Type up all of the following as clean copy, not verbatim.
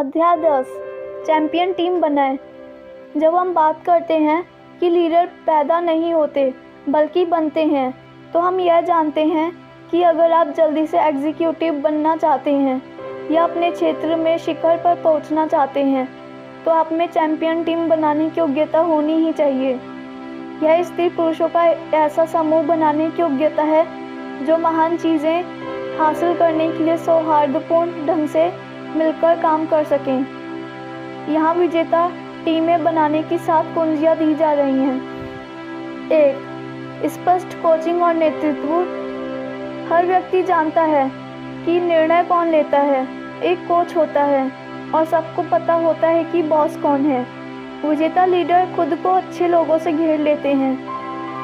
अध्याय 10 champion team बनाएं। जब हम बात करते हैं कि लीडर पैदा नहीं होते बल्कि बनते हैं, तो हम यह जानते हैं कि अगर आप जल्दी से एग्जीक्यूटिव बनना चाहते हैं या अपने क्षेत्र में शिखर पर पहुंचना चाहते हैं, तो आप में चैंपियन टीम बनाने की योग्यता होनी ही चाहिए। यह स्त्री पुरुषों का ऐसा समूह बनाने की योग्यता है जो महान चीज़ें हासिल करने के लिए सौहार्दपूर्ण ढंग से मिलकर काम कर सकें। यहाँ विजेता टीमें बनाने की 7 कुंजियाँ दी जा रही हैं। 1. स्पष्ट कोचिंग और नेतृत्व। हर व्यक्ति जानता है कि निर्णय कौन लेता है। एक कोच होता है और सबको पता होता है कि बॉस कौन है। विजेता लीडर खुद को अच्छे लोगों से घेर लेते हैं।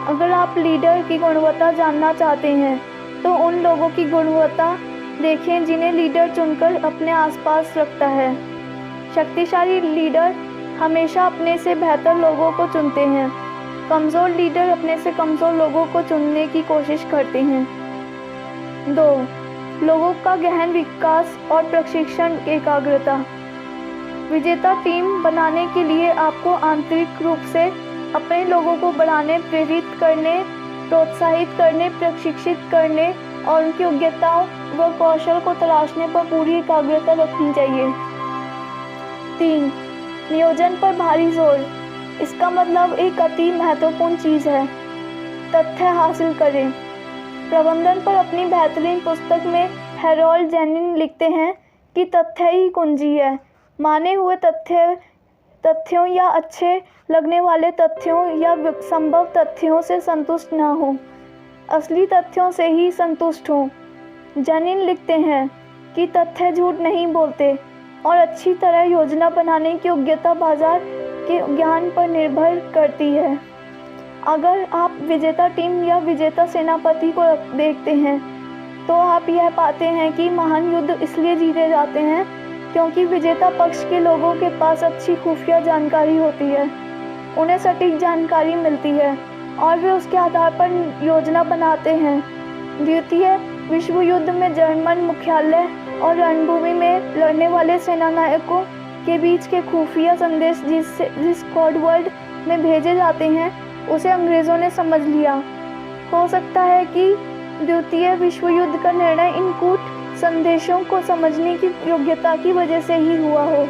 अगर आप लीडर की गुणवत्ता जानना चाहते हैं तो उन लोगों की गुणवत्ता देखें जिन्हें लीडर चुनकर अपने आसपास रखता है। शक्तिशाली लीडर हमेशा अपने से बेहतर लोगों को चुनते हैं। कमज़ोर लीडर अपने से कमज़ोर लोगों को चुनने की कोशिश करते हैं। 2. लोगों का गहन विकास और प्रशिक्षण एकाग्रता। विजेता टीम बनाने के लिए आपको आंतरिक रूप से अपने लोगों को बढ़ाने, प्रेरित करने, प्रोत्साहित करने, प्रशिक्षित करने और उनकी योग्यताओं व कौशल को तलाशने पर पूरी एकाग्रता रखनी चाहिए। 3. नियोजन पर भारी जोर। इसका मतलब एक अति महत्वपूर्ण चीज़ है। तथ्य हासिल करें। प्रबंधन पर अपनी बेहतरीन पुस्तक में हैरोल्ड जेनिन लिखते हैं कि तथ्य ही कुंजी है। माने हुए तथ्यों या अच्छे लगने वाले तथ्यों या संभव तथ्यों से संतुष्ट ना हो, असली तथ्यों से ही संतुष्ट हो। जेनिन लिखते हैं कि तथ्य झूठ नहीं बोलते और अच्छी तरह योजना बनाने की योग्यता बाजार के ज्ञान पर निर्भर करती है। अगर आप विजेता टीम या विजेता सेनापति को देखते हैं तो आप यह पाते हैं कि महान युद्ध इसलिए जीते जाते हैं क्योंकि विजेता पक्ष के लोगों के पास अच्छी खुफिया जानकारी होती है, उन्हें सटीक जानकारी मिलती है और वे उसके आधार पर योजना बनाते हैं। द्वितीय विश्व युद्ध में जर्मन मुख्यालय और रणभूमि में लड़ने वाले सेनानायकों के बीच के खुफिया संदेश जिस कोड वर्ड में भेजे जाते हैं उसे अंग्रेज़ों ने समझ लिया। हो सकता है कि द्वितीय विश्व युद्ध का निर्णय इन कूट संदेशों को समझने की योग्यता की वजह से ही हुआ हो।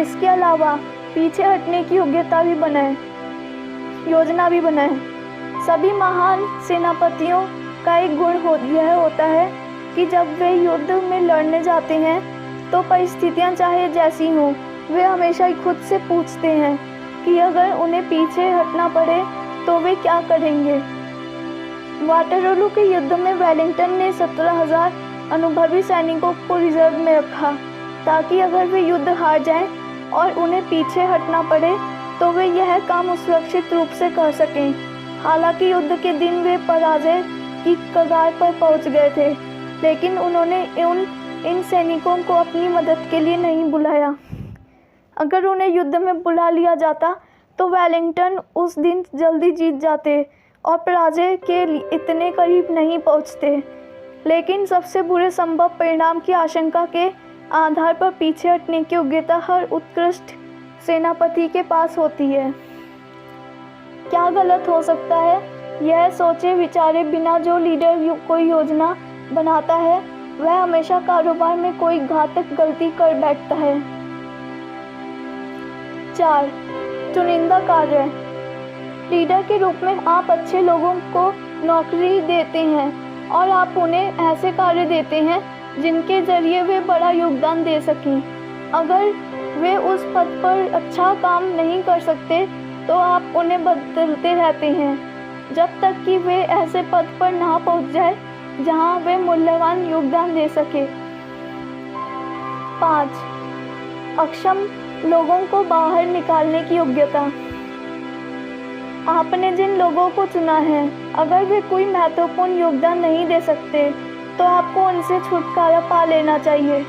इसके अलावा पीछे हटने की योग्यता भी बनाएं, योजना भी बनाएं। सभी महान सेनापतियों का एक गुण यह होता है कि जब वे युद्ध में लड़ने जाते हैं तो परिस्थितियां चाहे जैसी हों, वे हमेशा ही खुद से पूछते हैं कि अगर उन्हें पीछे हटना पड़े तो वे क्या करेंगे। वाटरलू के युद्ध में वेलिंगटन ने 17,000 अनुभवी सैनिकों को रिजर्व में रखा ताकि अगर वे युद्ध हार जाएं और उन्हें पीछे हटना पड़े तो वे यह काम सुरक्षित रूप से कर सकें। हालांकि युद्ध के दिन वे पराजय की कगार पर पहुंच गए थे, लेकिन उन्होंने इन सैनिकों को अपनी मदद के लिए नहीं बुलाया। अगर उन्हें युद्ध में बुला लिया जाता तो वेलिंगटन उस दिन जल्दी जीत जाते और पराजय के इतने करीब नहीं पहुंचते। लेकिन सबसे बुरे संभव परिणाम की आशंका के आधार पर पीछे हटने की योग्यता हर उत्कृष्ट सेनापति के पास होती है। क्या गलत हो सकता है? यह सोचे विचारे बिना जो लीडर कोई योजना बनाता है वह हमेशा कारोबार में कोई घातक गलती कर बैठता है। 4. चुनिंदा कार्य। लीडर के रूप में आप अच्छे लोगों को नौकरी देते हैं और आप उन्हें ऐसे कार्य देते हैं जिनके जरिए वे बड़ा योगदान दे सकें। अगर वे उस पद पर अच्छा काम नहीं कर सकते तो आप उन्हें बदलते रहते हैं जब तक कि वे ऐसे पद पर ना पहुंच जाए जहां वे मूल्यवान योगदान दे सके। 5. अक्षम लोगों को बाहर निकालने की योग्यता। आपने जिन लोगों को चुना है, अगर वे कोई महत्वपूर्ण योगदान नहीं दे सकते तो आपको उनसे छुटकारा पा लेना चाहिए।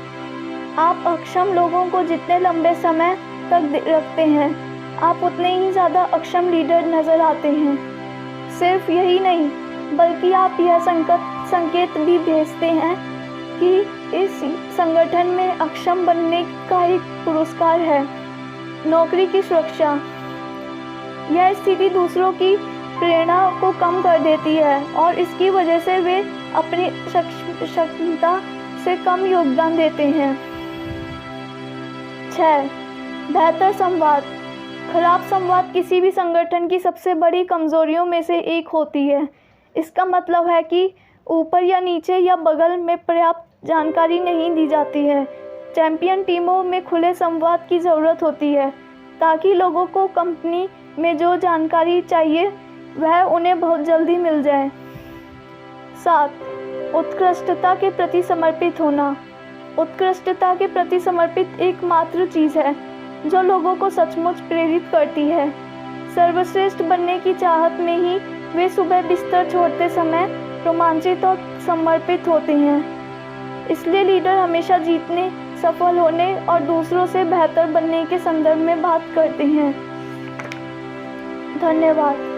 आप अक्षम लोगों को जितने लंबे समय तक रखते हैं, आप उतने ही ज़्यादा अक्षम लीडर नज़र आते हैं। सिर्फ यही नहीं, बल्कि आप यह संकेत भी भेजते हैं कि इस संगठन में अक्षम बनने का एक पुरस्कार है। नौकरी की सुरक्षा। यह स्थिति दूसरों की प्रेरणा को कम कर देती है और इसकी वजह से वे अपनी क्षमता से कम योगदान देते हैं। 6. बेहतर संवाद। खराब संवाद किसी भी संगठन की सबसे बड़ी कमजोरियों में से एक होती है। इसका मतलब है कि ऊपर या नीचे या बगल में पर्याप्त जानकारी नहीं दी जाती है। चैंपियन टीमों में खुले संवाद की ज़रूरत होती है ताकि लोगों को कंपनी में जो जानकारी चाहिए वह उन्हें बहुत जल्दी मिल जाए। 7. उत्कृष्टता के प्रति समर्पित होना। उत्कृष्टता के प्रति समर्पित एकमात्र चीज़ है जो लोगों को सचमुच प्रेरित करती है। सर्वश्रेष्ठ बनने की चाहत में ही वे सुबह बिस्तर छोड़ते समय रोमांचित और समर्पित होते हैं। इसलिए लीडर हमेशा जीतने, सफल होने और दूसरों से बेहतर बनने के संदर्भ में बात करते हैं। धन्यवाद।